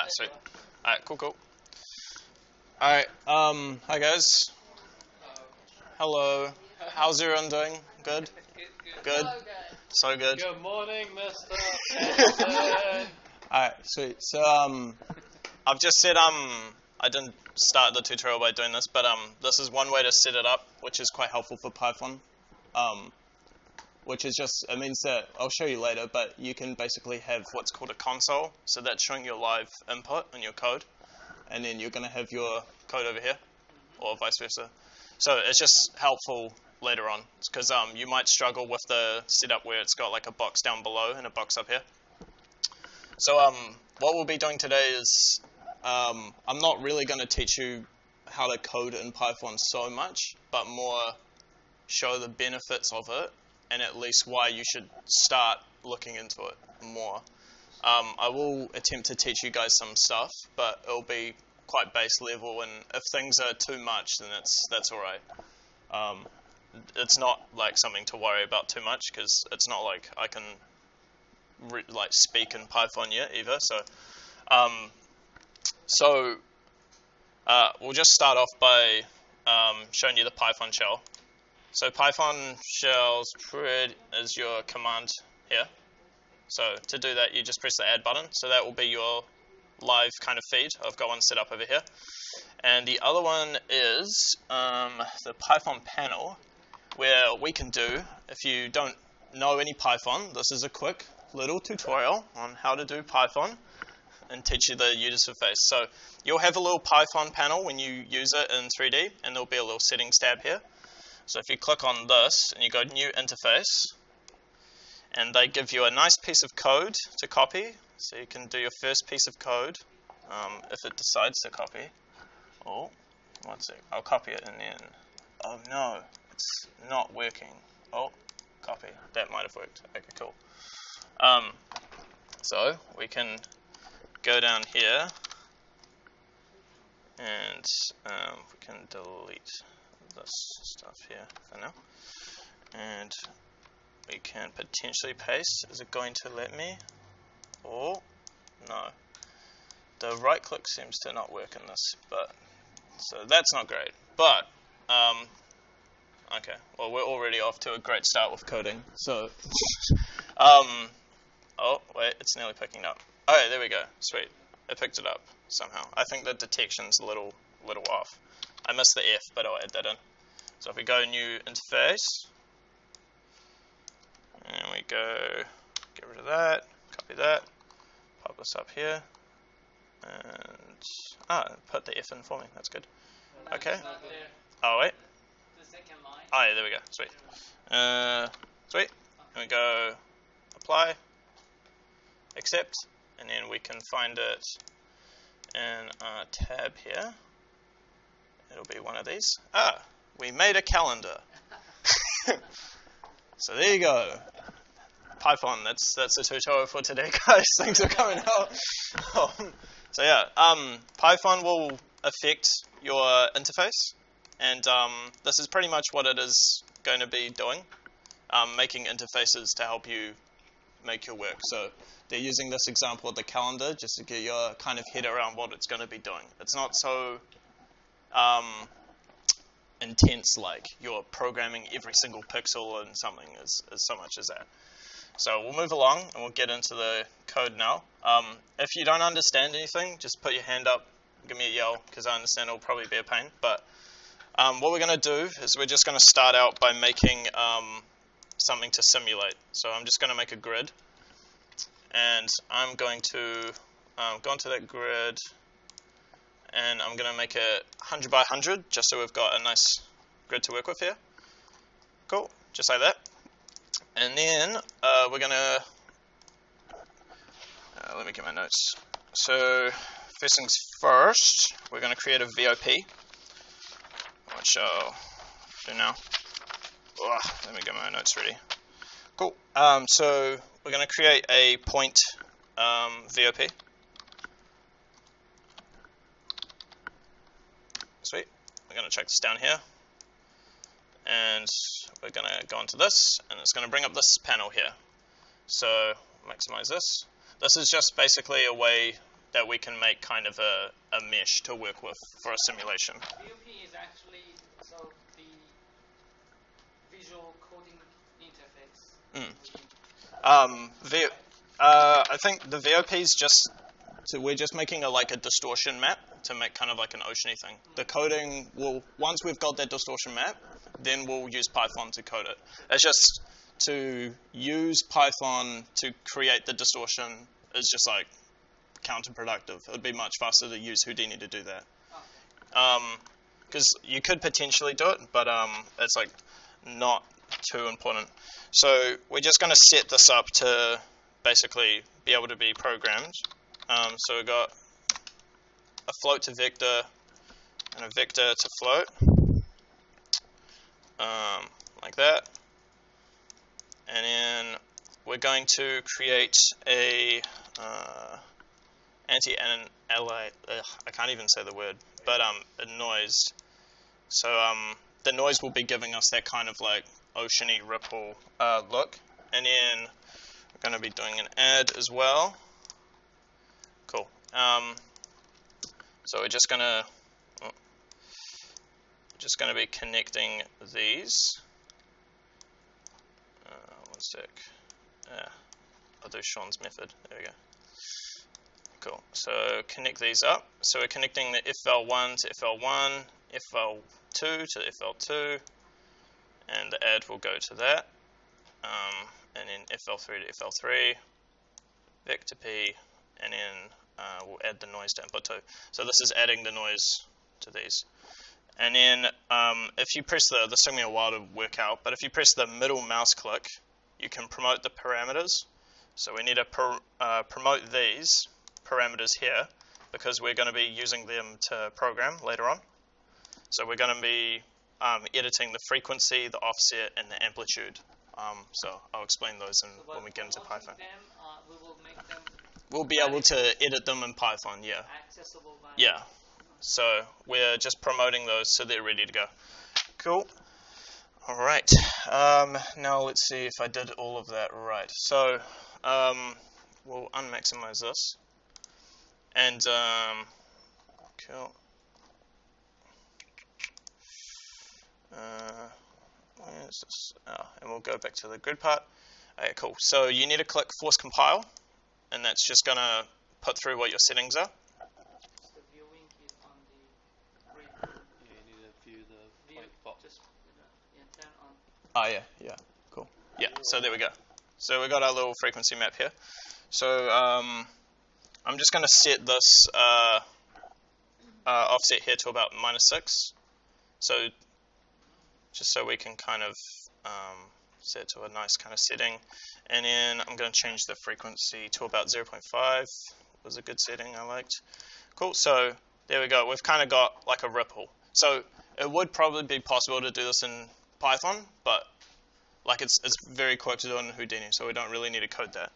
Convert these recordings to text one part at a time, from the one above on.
Alright, sweet. Alright, cool. Alright, hi guys. Hello. How's everyone doing? Good? Good? So good. Good morning, Mr. Alright, sweet. So, I've just said, I didn't start the tutorial by doing this, but, this is one way to set it up, which is quite helpful for Python. Which is just, it means that, I'll show you later, but you can basically have what's called a console. So that's showing your live input in your code. And then you're going to have your code over here, or vice versa. So it's just helpful later on, because you might struggle with the setup where it's got like a box down below and a box up here. So what we'll be doing today is, I'm not really going to teach you how to code in Python so much, but more show the benefits of it, and at least why you should start looking into it more. I will attempt to teach you guys some stuff, but it'll be quite base level, and if things are too much, then that's alright. It's not like something to worry about too much, because it's not like I can speak in Python yet either. So we'll just start off by showing you the Python shell. So Python shells is your command here. So to do that, you just press the add button. So that will be your live kind of feed. I've got one set up over here. And the other one is the Python panel, where we can do, if you don't know any Python, this is a quick little tutorial on how to do Python and teach you the user interface. So you'll have a little Python panel when you use it in 3D, and there'll be a little settings tab here. So if you click on this and you go new interface, and they give you a nice piece of code to copy, so you can do your first piece of code if it decides to copy. Oh, one sec, I'll copy it and then, oh no, it's not working. Oh, copy, that might have worked. Okay, cool. So we can go down here and we can delete this stuff here for now, and we can potentially paste. Is it going to let me? Oh, no. The right click seems to not work in this, but so that's not great. But okay, well, we're already off to a great start with coding. So oh wait, it's nearly picking up. Oh, there we go. Sweet, it picked it up somehow. I think the detection's a little off. I missed the F, but I'll add that in. So if we go new interface, and we go get rid of that, copy that, pop this up here, and put the F in for me. That's good. Okay. Oh wait. The second line. Oh yeah, there we go. Sweet. Sweet. And we go apply, accept, and then we can find it in our tab here. It'll be one of these. We made a calendar. So there you go. Python, that's the tutorial for today, guys. Thanks for coming out. So yeah, Python will affect your interface, and this is pretty much what it is going to be doing, making interfaces to help you make your work. So they're using this example of the calendar just to get your kind of head around what it's going to be doing. It's not so intense like you're programming every single pixel in something as so much as that. So we'll move along and we'll get into the code now. If you don't understand anything, just put your hand up, give me a yell, because I understand it'll probably be a pain. But what we're going to do is we're just going to start out by making something to simulate. So I'm just going to make a grid, and I'm going to go into that grid, and I'm going to make it 100 by 100, just so we've got a nice grid to work with here. Cool, just like that. And then we're going to, let me get my notes. So first things first, we're going to create a VOP, which I'll do now. Let me get my notes ready. Cool. So we're going to create a point VOP. Sweet. We're going to check this down here, and we're going to go into this, and it's going to bring up this panel here. So maximize this. This is just basically a way that we can make kind of a mesh to work with for a simulation. VOP is actually the visual coding interface. I think the VOP is just, so we're just making a distortion map to make kind of like an oceany thing. The coding will, once we've got that distortion map, then we'll use Python to code it. It's just to use Python to create the distortion is just like counterproductive. It would be much faster to use Houdini to do that. Because you could potentially do it, but it's like not too important. So we're just going to set this up to basically be able to be programmed. So we've got a float to vector and a vector to float, like that. And then we're going to create a I can't even say the word, but a noise. So the noise will be giving us that kind of like oceany ripple look. And then we're going to be doing an add as well. Cool. So we're just going to be connecting these. One sec. I'll do Sean's method. There we go. Cool. So connect these up. So we're connecting the FL1 to FL1, FL2 to FL2, and the add will go to that. And then FL3 to FL3, vector P, and then we'll add the noise to input 2. So this is adding the noise to these. And then if you press this took me a while to work out, but if you press the middle mouse click, you can promote the parameters. So we need to promote these parameters here because we're going to be using them to program later on. So we're going to be editing the frequency, the offset, and the amplitude. So I'll explain those when we get into Python. We will make them we'll be able to edit them in Python, yeah. Accessible by yeah. So we're just promoting those so they're ready to go. Cool. All right. Now let's see if I did all of that right. So we'll unmaximize this. And cool. Where's this? Oh, and we'll go back to the grid part. Okay, cool. So you need to click force compile, and that's just going to put through what your settings are. the viewing is on the grid. Yeah, you need to view the point box. Just turn on. Oh, yeah, cool. Yeah, so there we go. So we got our little frequency map here. So I'm just going to set this offset here to about -6. So just so we can kind of set to a nice kind of setting. And then I'm going to change the frequency to about 0.5. Was a good setting I liked. Cool, so there we go. We've kind of got like a ripple. So it would probably be possible to do this in Python, but like it's very quick to do it in Houdini, so we don't really need to code that.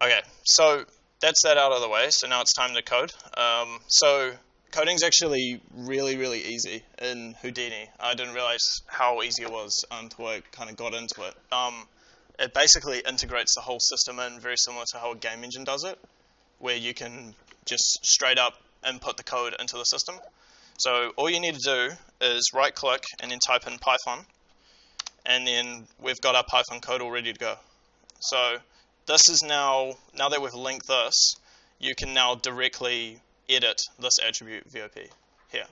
Okay, so that's that out of the way. So now it's time to code. So coding's actually really, really easy in Houdini. I didn't realize how easy it was until I kind of got into it. It basically integrates the whole system in, very similar to how a game engine does it, where you can just straight up input the code into the system. So all you need to do is right click and then type in Python, and then we've got our Python code all ready to go. So this is now that we've linked this, you can now directly edit this attribute VOP here.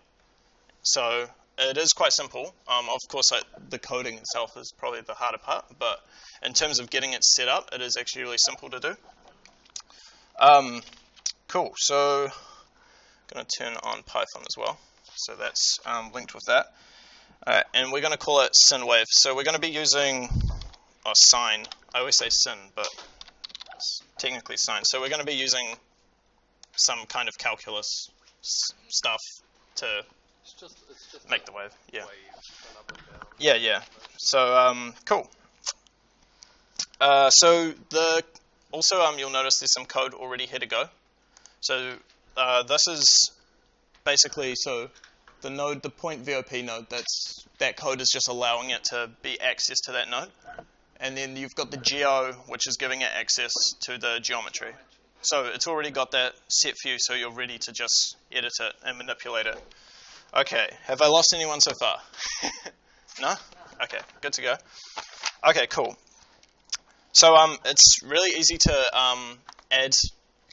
So it is quite simple. Of course, the coding itself is probably the harder part, but in terms of getting it set up, it is actually really simple to do. Cool, so I'm going to turn on Python as well. So that's linked with that. And we're going to call it synwave. So we're going to be using sine. I always say sin, but it's technically sine. So we're going to be using some kind of calculus stuff to It's just make the wave. Yeah. Wave, run up and down. Yeah. So cool. So you'll notice there's some code already here to go. So this is basically the node, the point VOP node. That code is just allowing it to be access to that node, and then you've got the geo, which is giving it access to the geometry. So it's already got that set for you, so you're ready to just edit it and manipulate it. Okay, have I lost anyone so far? No? Okay, good to go. Okay, cool. So it's really easy to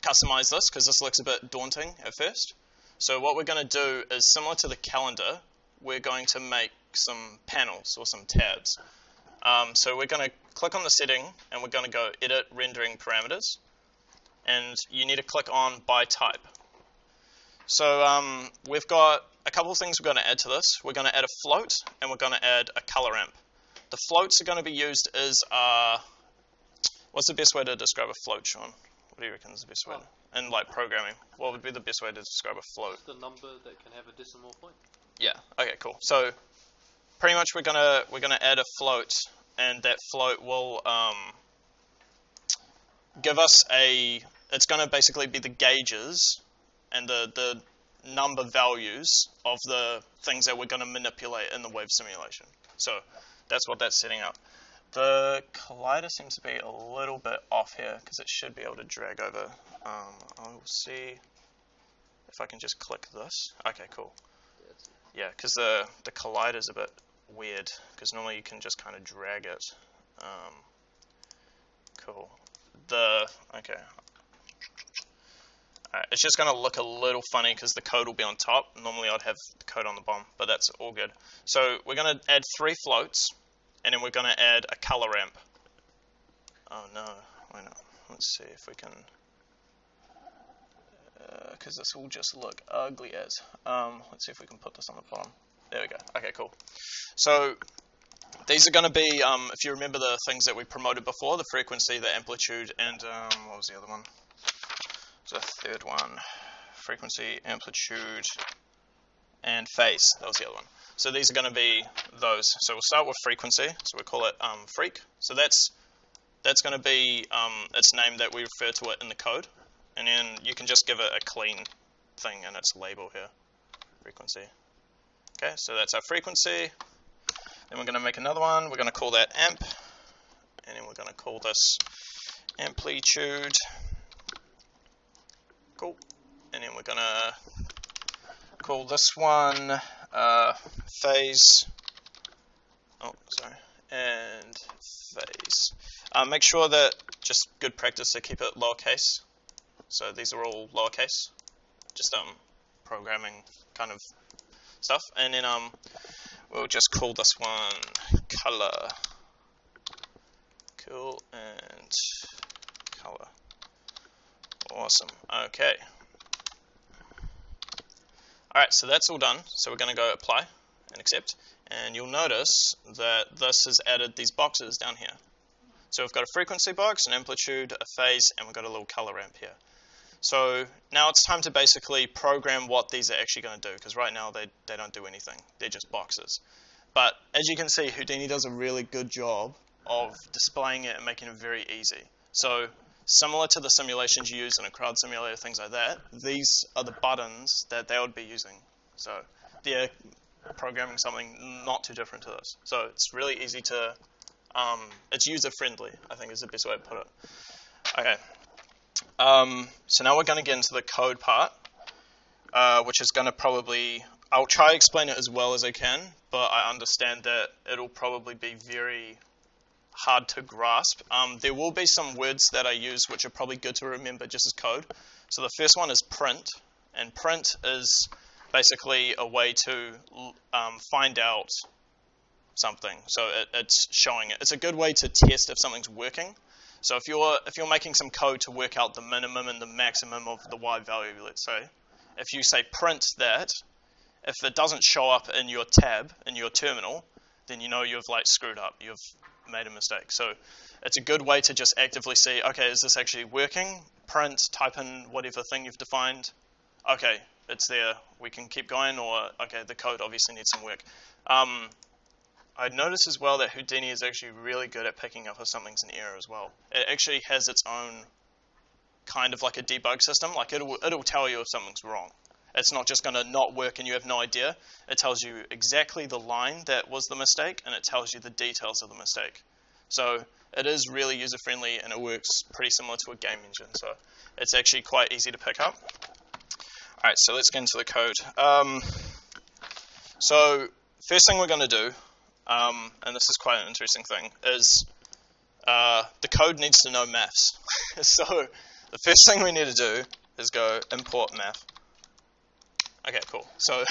customize this, because this looks a bit daunting at first. So what we're going to do is, similar to the calendar, we're going to make some panels or some tabs. So we're going to click on the setting, and we're going to go Edit Rendering Parameters. And you need to click on By Type. So we've got a couple of things we're going to add to this. We're going to add a float, and we're going to add a color ramp. The floats are going to be used as, what's the best way to describe a float, Sean? What do you reckon is the best way? In like programming, what would be the best way to describe a float? It's the number that can have a decimal point. Yeah. Okay. Cool. So pretty much we're gonna add a float, and that float will give us it's going to basically be the gauges and the number values of the things that we're going to manipulate in the wave simulation. So that's what that's setting up. The collider seems to be a little bit off here, because it should be able to drag over. I'll see if I can just click this. Okay, cool. Yeah, because the collider's a bit weird, because normally you can just kind of drag it. Cool. Okay. Alright, it's just going to look a little funny because the code will be on top. Normally I'd have the code on the bottom, but that's all good. So we're going to add 3 floats, and then we're going to add a color ramp. Oh no, why not? Let's see if we can, because this will just look ugly as. Let's see if we can put this on the bottom. There we go. Okay, cool. So these are going to be, if you remember the things that we promoted before, the frequency, the amplitude, and what was the other one? The third one, frequency, amplitude, and phase. That was the other one. So these are going to be those. So we'll start with frequency. So we call it freak. So that's going to be its name that we refer to it in the code, and then you can just give it a clean thing in its label here, frequency. Okay, so that's our frequency. Then we're going to make another one. We're going to call that amp, and then we're going to call this amplitude. Cool. And then we're going to call this one phase. Oh, sorry. And phase. Make sure that, just good practice to keep it lowercase. So these are all lowercase. Just programming kind of stuff. And then we'll just call this one color. Cool. And color. Awesome. Okay. Alright, so that's all done. So we're going to go apply and accept. And you'll notice that this has added these boxes down here. So we've got a frequency box, an amplitude, a phase, and we've got a little color ramp here. So now it's time to basically program what these are actually going to do, because right now they don't do anything. They're just boxes. But as you can see, Houdini does a really good job of displaying it and making it very easy. So similar to the simulations you use in a crowd simulator, things like that, these are the buttons that they would be using. So they're programming something not too different to this. So it's really easy to, it's user-friendly, I think is the best way to put it. Okay. So now we're going to get into the code part, which is going to probably, I'll try to explain it as well as I can, but I understand that it'll probably be very hard to grasp. There will be some words that I use which are probably good to remember just as code. So the first one is print, and print is basically a way to find out something. So it's showing it. It's a good way to test if something's working. So if you're making some code to work out the minimum and the maximum of the y value, let's say, if you say print that, if it doesn't show up in your tab in your terminal, then you know you've like screwed up. You've made a mistake. So it's a good way to just actively see, okay, is this actually working? Print, type in whatever thing you've defined. Okay, it's there. We can keep going, or okay, the code obviously needs some work. I'd noticed as well that Houdini is actually really good at picking up if something's an error as well. It actually has its own kind of like a debug system. Like it'll tell you if something's wrong. It's not just going to not work and you have no idea. It tells you exactly the line that was the mistake, and it tells you the details of the mistake. So it is really user-friendly, and it works pretty similar to a game engine. So it's actually quite easy to pick up. Alright, so let's get into the code. So first thing we're going to do, and this is quite an interesting thing, is the code needs to know maths. So the first thing we need to do is go import math. Okay, cool. So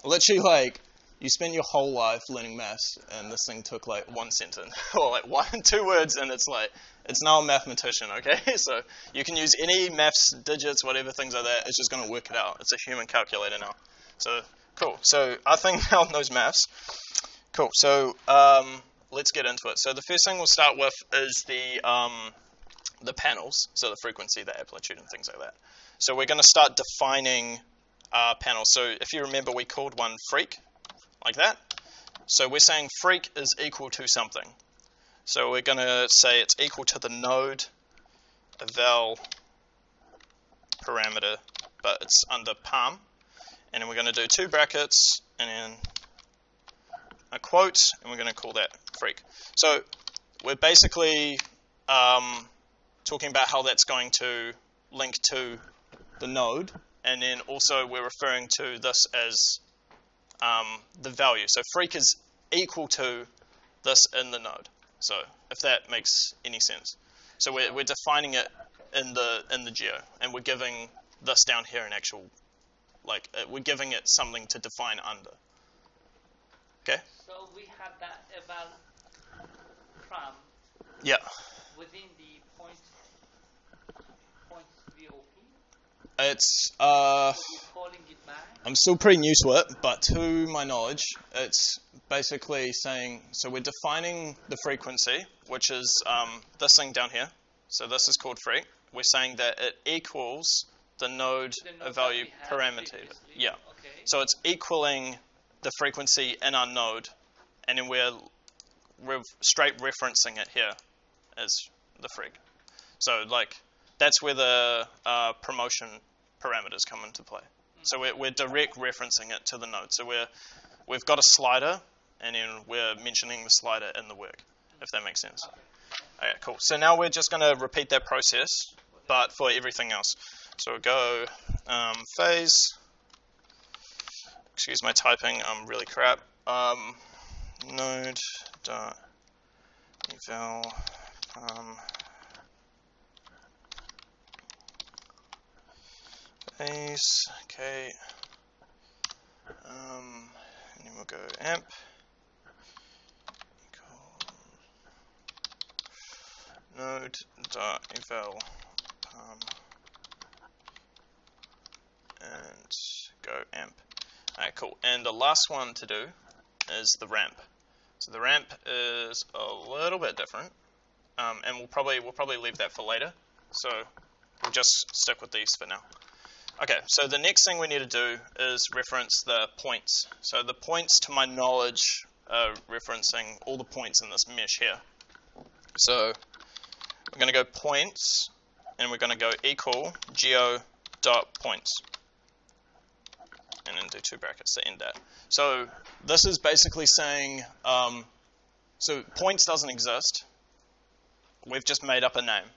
literally, like, you spend your whole life learning maths, and this thing took like one sentence or like 2 words, and it's like, it's now a mathematician. Okay, so you can use any maths, digits, whatever, things like that. It's just going to work it out. It's a human calculator now. So cool. So our thing now knows maths. Cool. So let's get into it. So the first thing we'll start with is the panels. So the frequency, the amplitude, and things like that. So we're going to start defining panels. So if you remember, we called one freak, like that. So we're saying freak is equal to something. So we're going to say it's equal to the node eval parameter, but it's under parm. And then we're going to do 2 brackets and then a quote, and we're going to call that freak. So we're basically talking about how that's going to link to the node, and then also we're referring to this as the value. So freak is equal to this in the node. So if that makes any sense. So we're defining it in the geo, and we're giving this down here an actual, like, we're giving it something to define under. Okay? So we have that eval pram Yeah. within the points VOP. It's Calling it back. I'm still pretty new to it, but to my knowledge, it's basically saying, so we're defining the frequency, which is this thing down here. So this is called freak. We're saying that it equals the node value parameter. Yeah. Okay. So it's equaling the frequency in our node, and then we're straight referencing it here as the freak. So like that's where the promotion parameters come into play. So we're direct referencing it to the node. So we've got a slider, and then we're mentioning the slider in the work, if that makes sense. Okay, cool. So now we're just going to repeat that process, but for everything else. So we'll go phase. Excuse my typing, I'm really crap. Node dot eval phase. Okay. And then we'll go amp. Node dot eval and go amp. Alright, cool. And the last one to do is the ramp. So the ramp is a little bit different, and we'll probably leave that for later. So we'll just stick with these for now. Okay, so the next thing we need to do is reference the points. So the points, to my knowledge, are referencing all the points in this mesh here. So we're going to go points, and we're going to go equal geo dot points, and then do 2 brackets to end that. So this is basically saying, so points doesn't exist. We've just made up a name.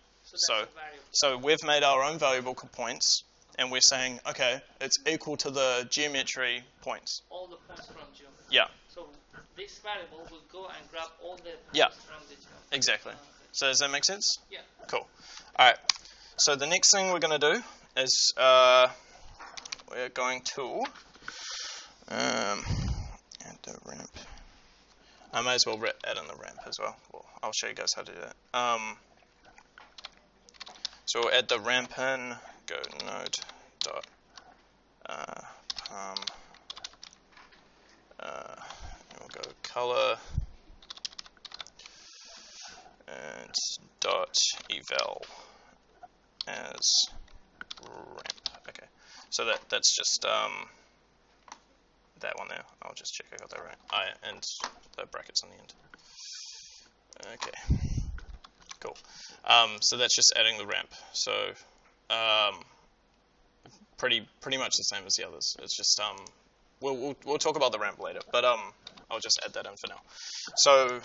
So we've made our own variable called points, and we're saying, okay, it's equal to the geometry points. All the points from geometry. Yeah. So this variable will go and grab all the points Yeah. from the geometry. Exactly. So does that make sense? Yeah. Cool. All right. So the next thing we're going to do is we're going to add the ramp. I might as well add in the ramp as well. I'll show you guys how to do that. So we'll add the ramp in. Go node dot palm. We'll go color and dot eval as ramp. Okay, so that's just that one there. I'll just check I got that right. And the brackets on the end. Okay, cool. So that's just adding the ramp. So pretty much the same as the others. It's just we'll talk about the ramp later, but I'll just add that in for now. So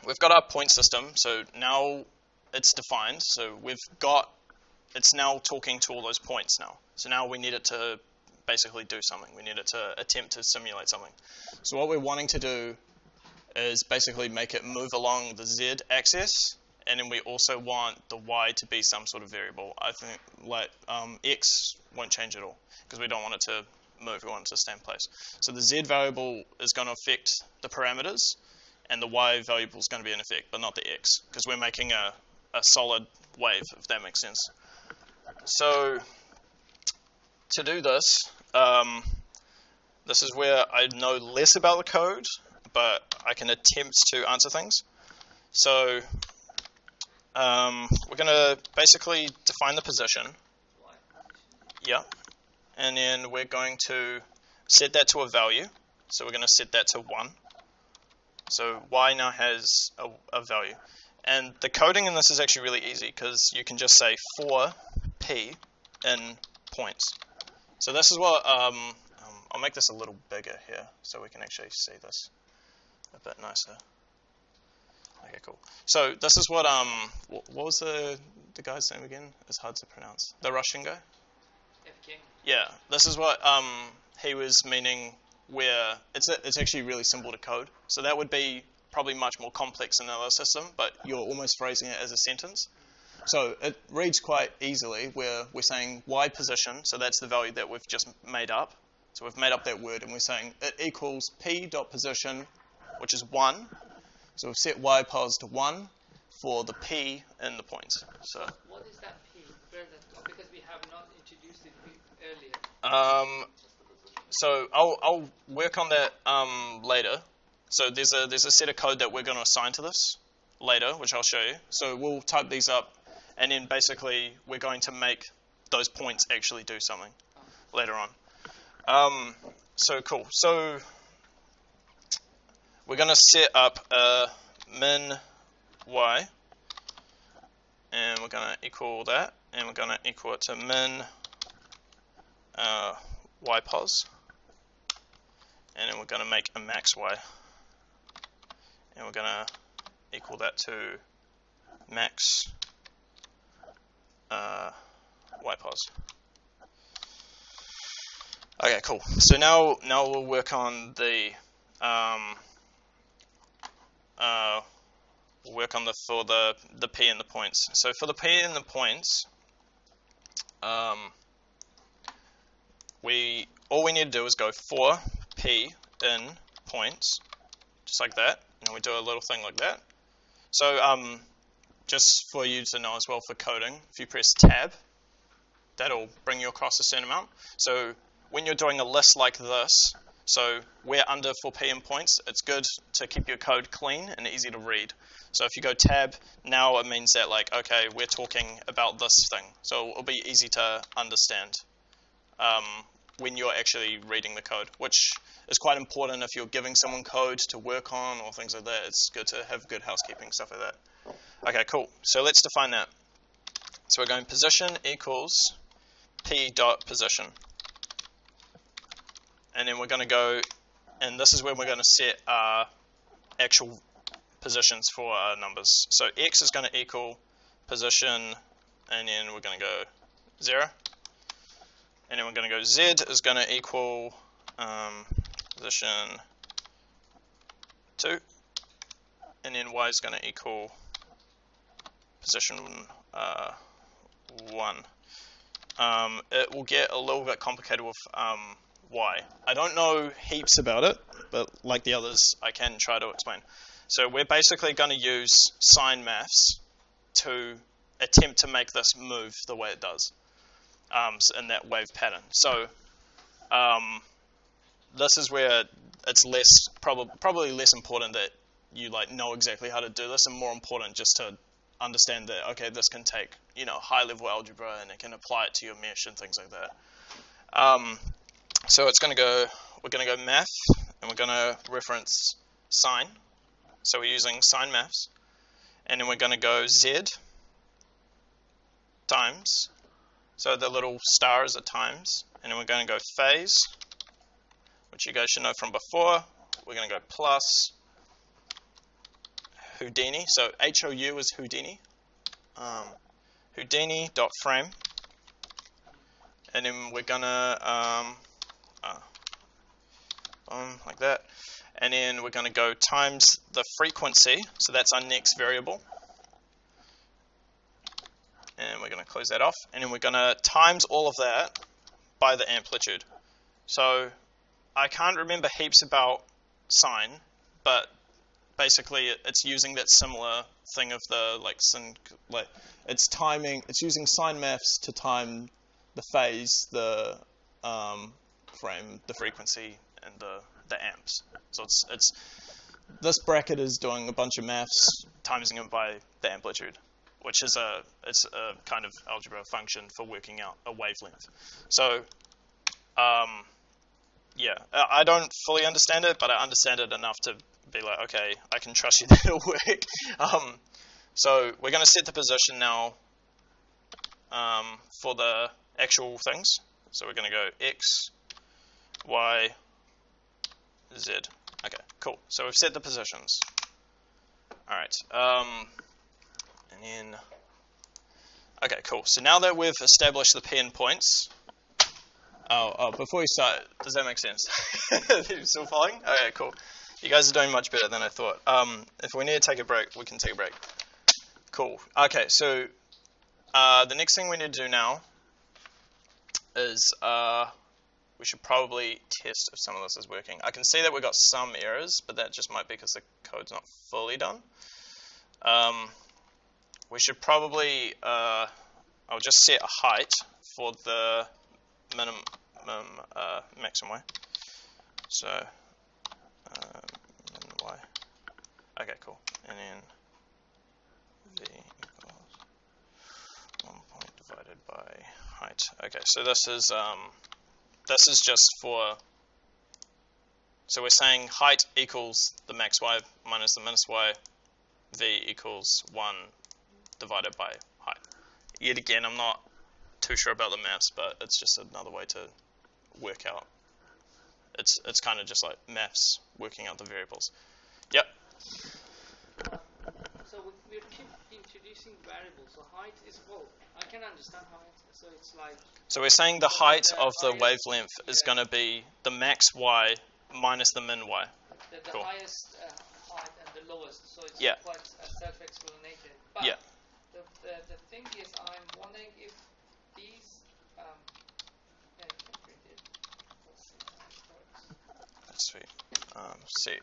we've got our point system. So now it's defined. So we've got it's now talking to all those points now. So now we need it to basically do something. We need it to attempt to simulate something. So what we're wanting to do is basically make it move along the z axis, and then we also want the y to be some sort of variable. I think like x won't change at all because we don't want it to move, we want it to stay in place. So the z variable is going to affect the parameters, and the y variable is going to be in effect, but not the x, because we're making a solid wave, if that makes sense. So to do this, this is where I know less about the code, but I can attempt to answer things. So we're going to basically define the position. Yeah. And then we're going to set that to a value. So we're going to set that to 1. So y now has a value. And the coding in this is actually really easy because you can just say for p in points. So this is what, I'll make this a little bigger here so we can actually see this a bit nicer. Okay, cool. So this is what was the guy's name again? It's hard to pronounce. The Russian guy? FK. Yeah, this is what he was meaning, where it's actually really simple to code. So that would be probably much more complex in another system, but you're almost phrasing it as a sentence. So it reads quite easily where we're saying y position, so that's the value that we've just made up. So we've made up that word, and we're saying it equals p dot position, which is 1. So we've set y pos to 1 for the p in the points. So What is that P? Where that? Because we have not introduced it earlier. So I'll work on that later. So there's a set of code that we're going to assign to this later, which I'll show you. So we'll type these up, and then basically we're going to make those points actually do something later on. So cool. So we're going to set up a min y, and we're going to equal that, and we're going to equal it to min y pos, and then we're going to make a max y, and we're going to equal that to max y pos. Okay, cool. So now we'll work on the for the p and the points. So for the p and the points, all we need to do is go for p in points, just like that, and we do a little thing like that. So just for you to know as well, for coding, if you press tab, that'll bring you across a certain amount. So when you're doing a list like this, so we're under for p in points, it's good to keep your code clean and easy to read. So if you go tab, now it means that, like, okay, we're talking about this thing. So it'll be easy to understand when you're actually reading the code, which is quite important if you're giving someone code to work on or things like that. It's good to have good housekeeping, stuff like that. Okay, cool. So let's define that. So we're going position equals p dot position. And then we're going to go, and this is where we're going to set our actual positions for our numbers. So x is going to equal position, and then we're going to go 0. And then we're going to go z is going to equal position 2. And then y is going to equal position 1. It will get a little bit complicated with y. I don't know heaps about it, but like the others, I can try to explain. So we're basically going to use sign maths to attempt to make this move the way it does in that wave pattern. So this is where it's probably less important that you know exactly how to do this, and more important just to understand that, okay, this can take high level algebra and it can apply it to your mesh and things like that. So we're going to go math, and we're going to reference sign. So we're using sign maths, and then we're going to go z times. So the little star is a times, and then we're going to go phase, which you guys should know from before. We're going to go plus Houdini. So HOU is Houdini. Houdini.frame, and then we're gonna like that, and then we're gonna go times the frequency, so that's our next variable, and we're gonna close that off, and then we're gonna times all of that by the amplitude. So I can't remember heaps about sine, but basically it's using that similar thing of the it's using sine maths to time the phase, the frame, the frequency, and the amps. So it's this bracket is doing a bunch of maths timesing it by the amplitude, which is it's a kind of algebra function for working out a wavelength. So yeah, I don't fully understand it, but I understand it enough to be like, okay, I can trust you that it'll work. So we're going to set the position now for the actual things. So we're going to go X, Y, Z. Okay, cool. So we've set the positions. All right. And then, okay, cool. So now that we've established the P endpoints, before we start, does that make sense? You still following? Okay, cool. You guys are doing much better than I thought. If we need to take a break, we can take a break. Cool. Okay, so the next thing we need to do now is we should probably test if some of this is working. I can see that we've got some errors, but that just might be because the code's not fully done. We should probably, I'll just set a height for the minimum, maximum y. So, min y. Okay, cool. And then v equals 1 point divided by height. Okay, so this is just for, so we're saying height equals the max y minus the minus y, v equals 1 divided by height. Yet again, I'm not too sure about the maths, but it's just another way to work out. It's kind of just like maths working out the variables. Yep. So we keep introducing variables. So height is I can understand height. So it's like. So we're saying the height of the wavelength is going to be the max y minus the min y. The cool. Highest height and the lowest. So it's quite self-explanatory. But yeah. The thing is, I'm wondering if these. That's sweet. See,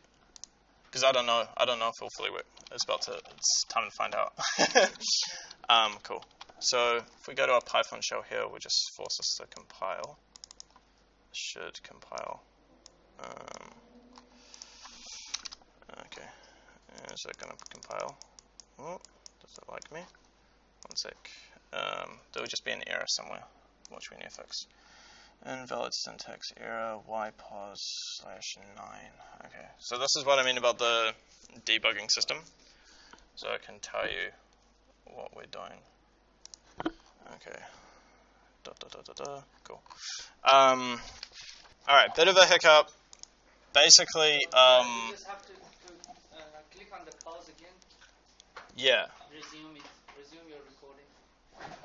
because I don't know if it'll fully work. It's time to find out. Cool. So if we go to our Python shell here, we'll just force this to compile. It should compile. Okay. Is it going to compile? Oh, does it like me? One sec. There will just be an error somewhere. Watch me near fix. Invalid syntax error ypos/9. Okay, so this is what I mean about the debugging system. So I can tell you what we're doing. Okay. Cool. Alright, bit of a hiccup. Basically, you just have to click on the pause again. Yeah. Resume your recording.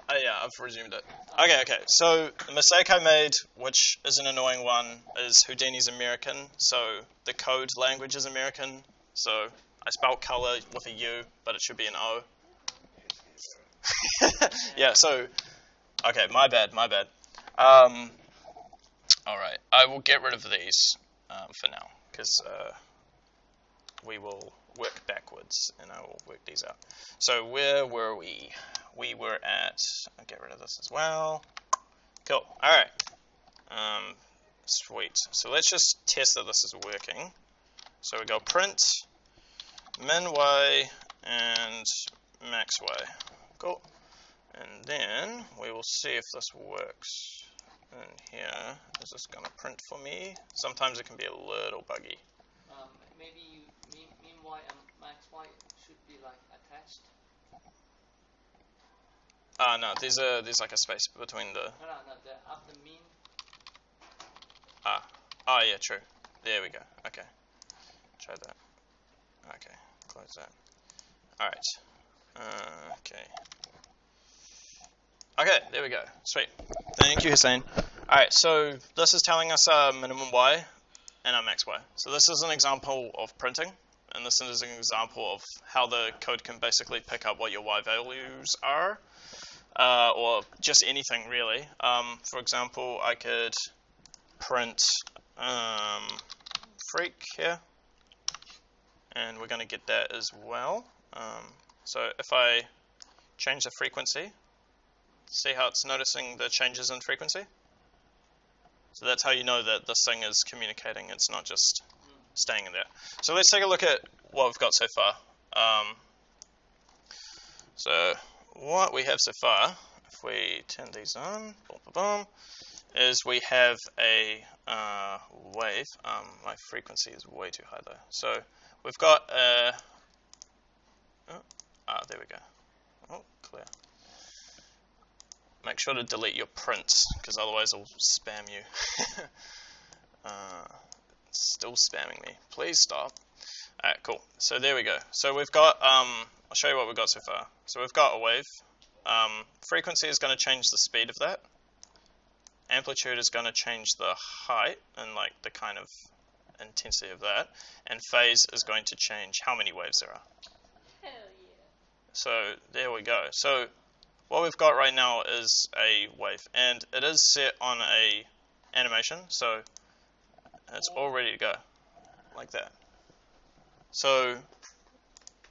Oh yeah, I've resumed it. Okay. So the mistake I made, which is an annoying one, is Houdini's American. So the code language is American. So I spelled color with a U, but it should be an O. Yeah. So okay, my bad. All right, I will get rid of these for now because we will work backwards, and I will work these out. So where were we? We were at, I'll get rid of this as well. Cool, all right. Sweet, so let's just test that this is working. So we go print min y and max y. Cool. And then we will see if this works. And here, is this going to print for me? Sometimes it can be a little buggy. Maybe min y and max y should be like attached. No, there's like a space between the. No, the mean. Oh yeah, true. There we go. Okay, try that. Okay, close that. All right. Okay. Okay, there we go. Sweet. Thank you, Hussein. Alright, so this is telling us our minimum y and our max y. So this is an example of printing, and this is an example of how the code can basically pick up what your y values are, or just anything really. For example, I could print freak here, and we're going to get that as well. So if I change the frequency, see how it's noticing the changes in frequency? So that's how you know that this thing is communicating, it's not just staying in there. So let's take a look at what we've got so far. So what we have so far, if we turn these on, boom, boom, boom, is we have a wave. My frequency is way too high though. So we've got a, there we go. Oh, clear. Make sure to delete your prints, because otherwise it'll spam you. It's still spamming me. Please stop. Alright, cool. So there we go. So we've got, I'll show you what we've got so far. So we've got a wave. Frequency is going to change the speed of that. Amplitude is going to change the height and like the kind of intensity of that. And phase is going to change how many waves there are. Hell yeah. So there we go. So what we've got right now is a wave, and it is set on a animation, so it's all ready to go, like that. So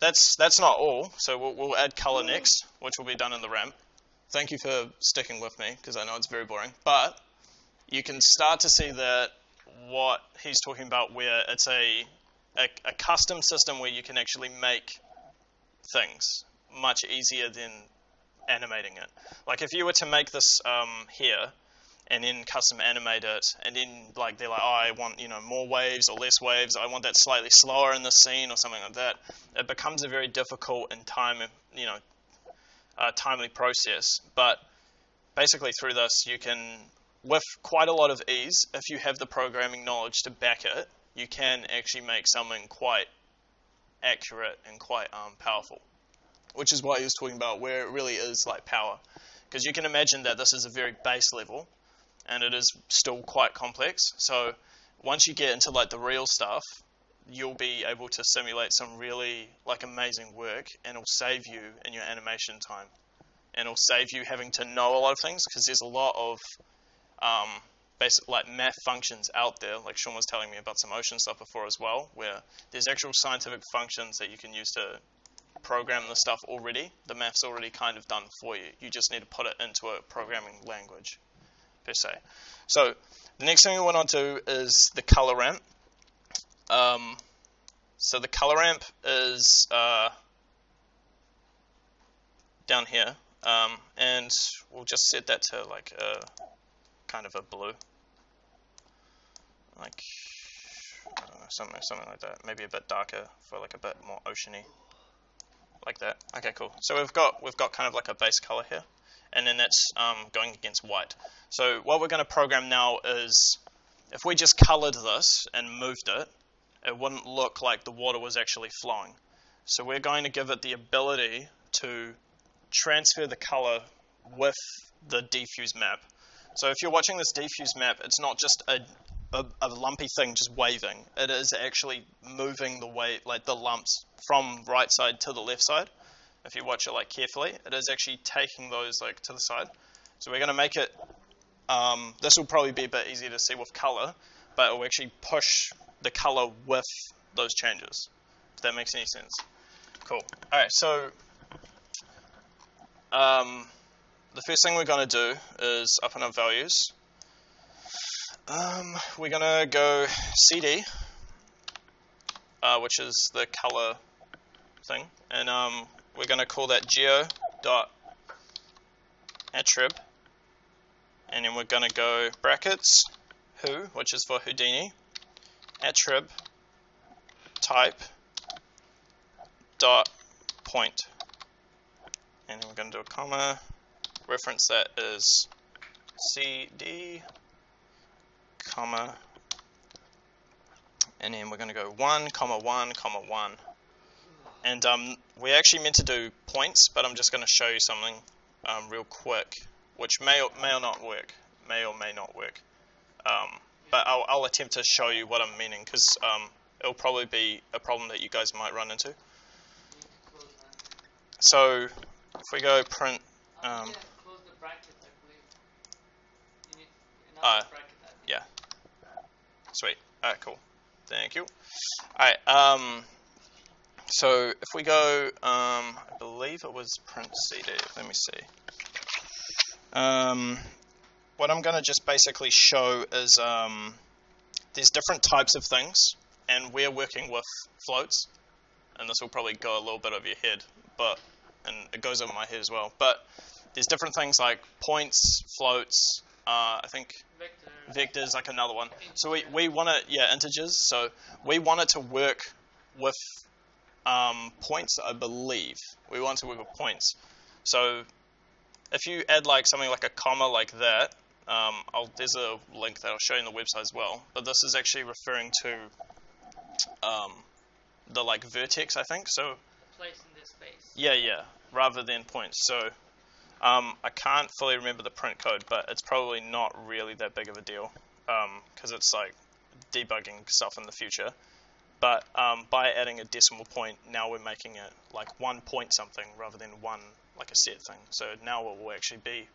that's not all. So we'll add color next, which will be done in the ramp. Thank you for sticking with me, because I know it's very boring. But you can start to see that what he's talking about, where it's a custom system where you can actually make things much easier than animating it. Like if you were to make this here and then custom animate it, and then like they're like, oh, I want, you know, more waves or less waves, I want that slightly slower in the scene or something like that, it becomes a very difficult and timely process. But basically through this you can, with quite a lot of ease, if you have the programming knowledge to back it, you can actually make something quite accurate and quite powerful. Which is what he was talking about, where it really is like power. Because you can imagine that this is a very base level, and it is still quite complex. So once you get into like the real stuff, you'll be able to simulate some really like amazing work, and it'll save you in your animation time. And it'll save you having to know a lot of things, because there's a lot of basic like math functions out there. Like Sean was telling me about some ocean stuff before as well, where there's actual scientific functions that you can use to program the stuff already. The math's already kind of done for you. You just need to put it into a programming language, per se. So the next thing we want to do is the color ramp. So the color ramp is down here, and we'll just set that to like a kind of a blue, like I don't know, something like that. Maybe a bit darker for like a bit more oceany. Like that. Okay, cool. So we've got kind of like a base color here, and then that's going against white. So what we're going to program now is, if we just colored this and moved it, it wouldn't look like the water was actually flowing. So we're going to give it the ability to transfer the color with the diffuse map. So if you're watching this diffuse map, it's not just a lumpy thing just waving. It is actually moving the wave, like the lumps, from right side to the left side. If you watch it like carefully, it is actually taking those like to the side. So we're going to make it, this will probably be a bit easier to see with color, but it will actually push the color with those changes, if that makes any sense. Cool. Alright, so the first thing we're going to do is up in our values. We're going to go CD, which is the color thing, and we're going to call that geo.attrib, and then we're going to go brackets who, which is for Houdini, attrib type dot point, and then we're going to do a comma, reference that is CD, comma, and then we're going to go 1, 1, 1. And we actually meant to do points, but I'm just going to show you something real quick which may or not work, may or may not work. But I'll attempt to show you what I'm meaning, because it'll probably be a problem that you guys might run into. So if we go print, close the bracket, I believe. You need another bracket. Yeah. Sweet. Alright, cool. Thank you. Alright. So if we go, I believe it was print CD. Let me see. What I'm going to just basically show is there's different types of things, and we're working with floats, and this will probably go a little bit over your head, and it goes over my head as well. But there's different things like points, floats, I think vectors, like another one. So we want to, integers. So we want it to work with points, I believe. We want to work with points. So if you add like something like a comma like that, there's a link that I'll show you on the website as well. But this is actually referring to the like vertex, I think. So place in this space. Yeah, rather than points. So I can't fully remember the print code, but it's probably not really that big of a deal, because it's like debugging stuff in the future. But by adding a decimal point, now we're making it like 1 point something rather than one like a set thing. So now it will actually be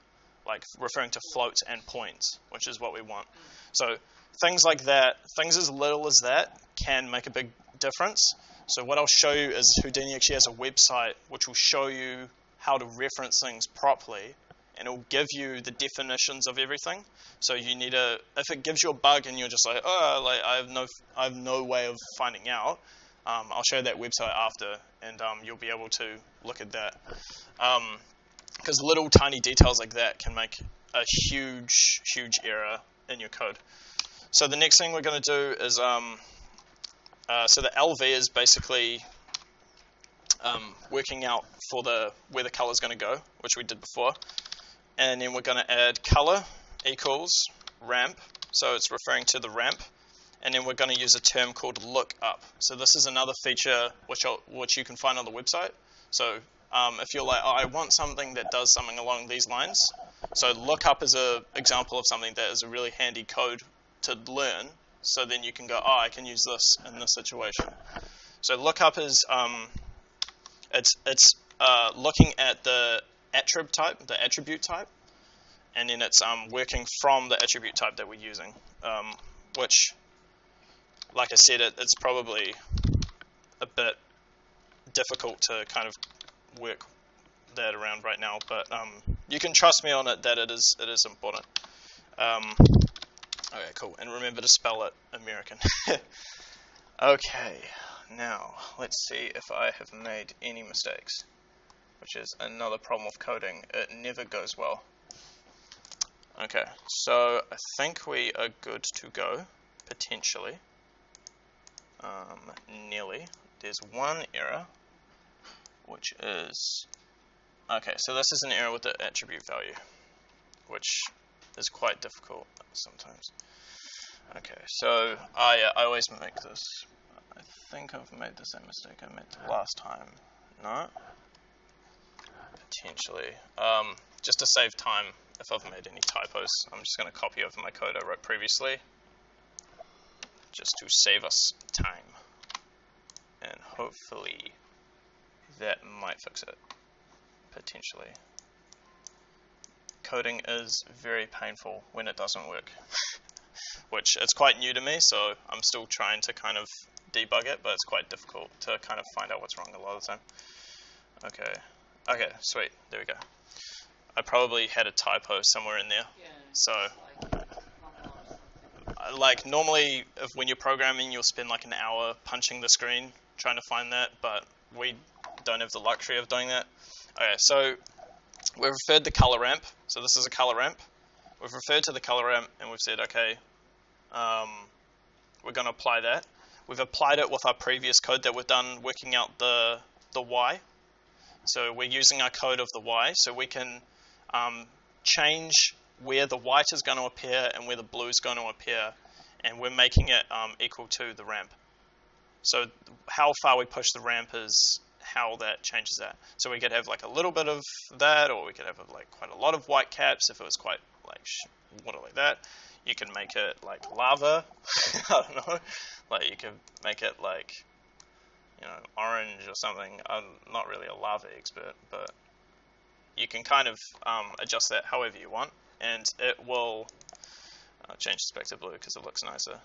like referring to floats and points, which is what we want. So things like that, things as little as that can make a big difference. So what I'll show you is Houdini actually has a website which will show you how to reference things properly, and it will give you the definitions of everything. So you need if it gives you a bug and you're just like, I have no way of finding out, I'll show you that website after, and you'll be able to look at that. Because little tiny details like that can make a huge error in your code. So the next thing we're going to do is, so the LV is basically working out for where the color is going to go, which we did before. And then we're going to add color equals ramp, so it's referring to the ramp. And then we're going to use a term called lookup. So this is another feature which you can find on the website. So if you're like, I want something that does something along these lines, so lookup is an example of something that is a really handy code to learn. So then you can go, I can use this in this situation. So lookup is it's looking at the attribute type, and then it's working from the attribute type that we're using, which, like I said, it's probably a bit difficult to kind of work that around right now, but you can trust me on it that it is important. Okay, cool, and remember to spell it American. Okay, now let's see if I have made any mistakes, which is another problem with coding. It never goes well. Okay, so I think we are good to go, potentially. Nearly. There's one error, which is, okay, so this is an error with the attribute value, which is quite difficult sometimes. Okay, so I always make this. I think I've made the same mistake I made last time. No? Potentially. Just to save time, if I've made any typos, I'm just going to copy over my code I wrote previously, just to save us time. And hopefully that might fix it, potentially. Coding is very painful when it doesn't work, which it's quite new to me, so I'm still trying to kind of debug it, but it's quite difficult to kind of find out what's wrong a lot of the time. Okay, sweet, there we go. I probably had a typo somewhere in there. Yeah, So, like normally when you're programming, you'll spend like an hour punching the screen trying to find that, but we don't have the luxury of doing that. Okay, so we've referred the color ramp. So this is a color ramp. We've referred to the color ramp and we've said, okay, we're going to apply that. We've applied it with our previous code that we've done working out the Y. So we're using our code of the Y, so we can change where the white is going to appear and where the blue is going to appear, and we're making it equal to the ramp. So how far we push the ramp is how that changes that. So we could have like a little bit of that, or we could have like quite a lot of white caps if it was quite like water like that. You can make it like lava. I don't know. Like you could make it like, you know, orange or something. I'm not really a lava expert, but you can kind of adjust that however you want, and it will change this back to blue because it looks nicer.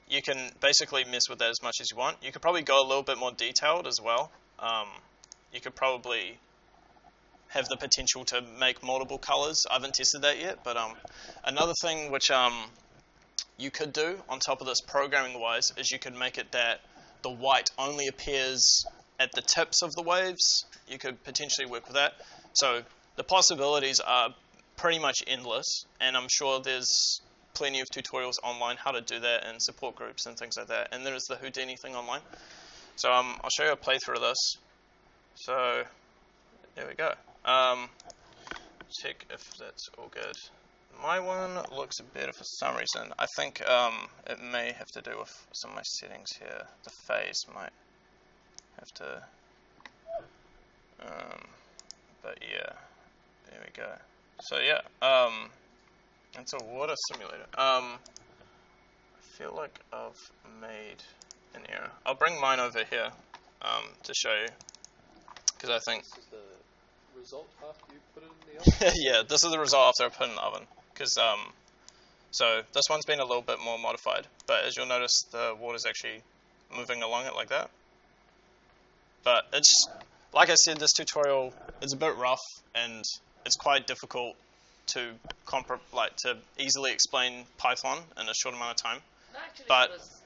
You can basically mess with that as much as you want. You could probably go a little bit more detailed as well. You could probably have the potential to make multiple colors. I haven't tested that yet, but another thing which you could do on top of this programming-wise is you could make it that the white only appears at the tips of the waves. You could potentially work with that. So the possibilities are pretty much endless, and I'm sure there's plenty of tutorials online how to do that and support groups and things like that. And there's the Houdini thing online. So I'll show you a playthrough of this. So there we go. Check if that's all good. My one looks better for some reason. I think it may have to do with some of my settings here. The phase might have to, but yeah, there we go. So yeah, it's a water simulator. I feel like I've made an error. I'll bring mine over here to show you, because I think This is the result after you put it in the oven? yeah, this is the result after I put it in the oven. Because so this one's been a little bit more modified, but as you'll notice, the water's actually moving along it like that. But it's, like I said, this tutorial is a bit rough and it's quite difficult to easily explain Python in a short amount of time. No, actually, But it was